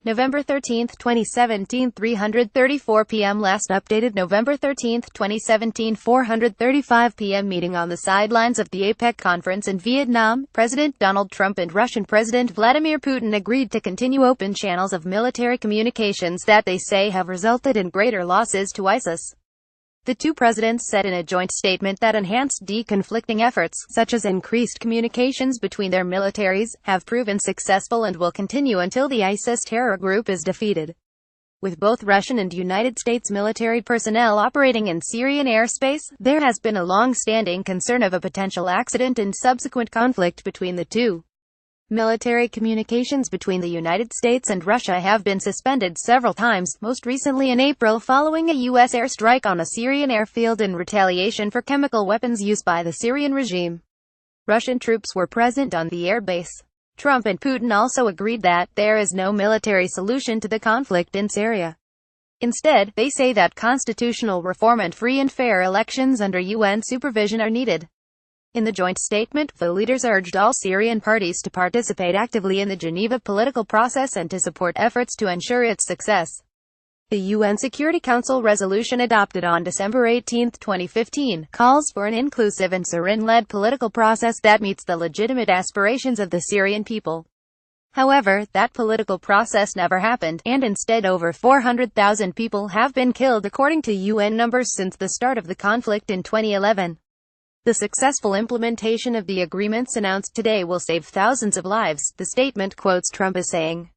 November 13, 2017, 3:34 p.m. Last updated November 13, 2017, 4:35 p.m. Meeting on the sidelines of the APEC conference in Vietnam, President Donald Trump and Russian President Vladimir Putin agreed to continue open channels of military communications that they say have resulted in greater losses to ISIS. The two presidents said in a joint statement that enhanced de-conflicting efforts, such as increased communications between their militaries, have proven successful and will continue until the ISIS terror group is defeated. With both Russian and United States military personnel operating in Syrian airspace, there has been a long-standing concern of a potential accident and subsequent conflict between the two. Military communications between the United States and Russia have been suspended several times, most recently in April following a U.S. airstrike on a Syrian airfield in retaliation for chemical weapons used by the Syrian regime. Russian troops were present on the airbase. Trump and Putin also agreed that there is no military solution to the conflict in Syria. Instead, they say that constitutional reform and free and fair elections under UN supervision are needed. In the joint statement, the leaders urged all Syrian parties to participate actively in the Geneva political process and to support efforts to ensure its success. The UN Security Council resolution adopted on December 18, 2015, calls for an inclusive and Syrian-led political process that meets the legitimate aspirations of the Syrian people. However, that political process never happened, and instead over 400,000 people have been killed according to UN numbers since the start of the conflict in 2011. The successful implementation of the agreements announced today will save thousands of lives, the statement quotes Trump as saying.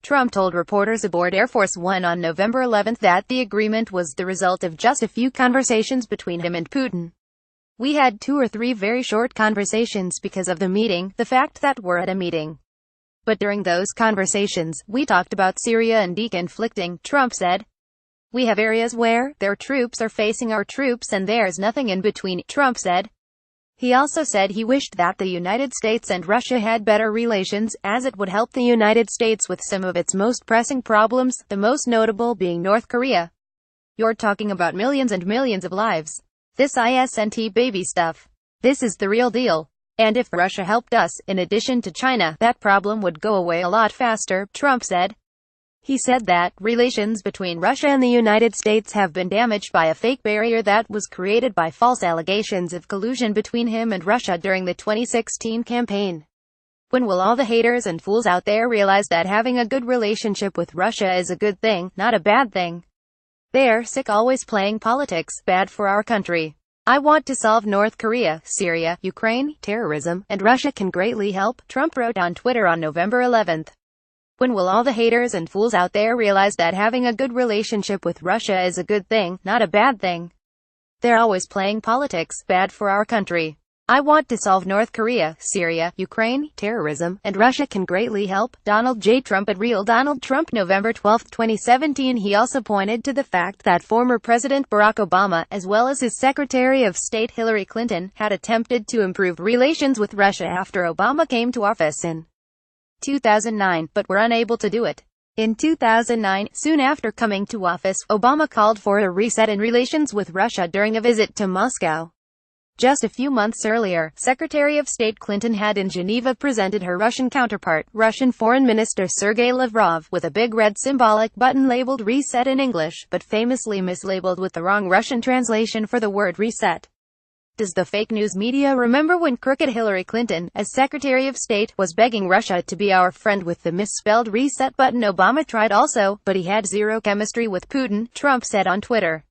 Trump told reporters aboard Air Force One on November 11 that the agreement was the result of just a few conversations between him and Putin. We had 2 or 3 very short conversations because of the meeting, the fact that we're at a meeting. But during those conversations, we talked about Syria and deconflicting, Trump said. We have areas where their troops are facing our troops and there's nothing in between, Trump said. He also said he wished that the United States and Russia had better relations, as it would help the United States with some of its most pressing problems, the most notable being North Korea. You're talking about millions and millions of lives. This isn't baby stuff. This is the real deal. And if Russia helped us, in addition to China, that problem would go away a lot faster, Trump said. He said that relations between Russia and the United States have been damaged by a fake barrier that was created by false allegations of collusion between him and Russia during the 2016 campaign. When will all the haters and fools out there realize that having a good relationship with Russia is a good thing, not a bad thing? They're sick always playing politics, bad for our country. I want to solve North Korea, Syria, Ukraine, terrorism, and Russia can greatly help, Trump wrote on Twitter on November 11. When will all the haters and fools out there realize that having a good relationship with Russia is a good thing, not a bad thing? They're always playing politics, bad for our country. I want to solve North Korea, Syria, Ukraine, terrorism, and Russia can greatly help, Donald J. Trump at Real Donald Trump November 12, 2017. He also pointed to the fact that former President Barack Obama, as well as his Secretary of State Hillary Clinton, had attempted to improve relations with Russia after Obama came to office in 2009, but were unable to do it. In 2009, soon after coming to office, Obama called for a reset in relations with Russia during a visit to Moscow. Just a few months earlier, Secretary of State Clinton had in Geneva presented her Russian counterpart, Russian Foreign Minister Sergei Lavrov, with a big red symbolic button labeled reset in English, but famously mislabeled with the wrong Russian translation for the word reset. Does the fake news media remember when crooked Hillary Clinton, as Secretary of State, was begging Russia to be our friend with the misspelled reset button? Obama tried also, but he had zero chemistry with Putin, Trump said on Twitter.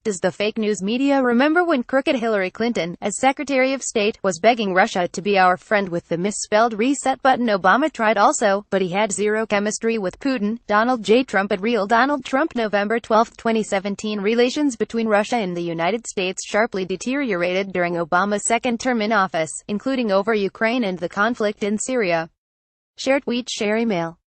Does the fake news media remember when crooked Hillary Clinton, as Secretary of State, was begging Russia to be our friend with the misspelled reset button? Obama tried also, but he had zero chemistry with Putin, Donald J. Trump at Real Donald Trump November 12, 2017. Relations between Russia and the United States sharply deteriorated during Obama's second term in office, including over Ukraine and the conflict in Syria. Share tweet, share email.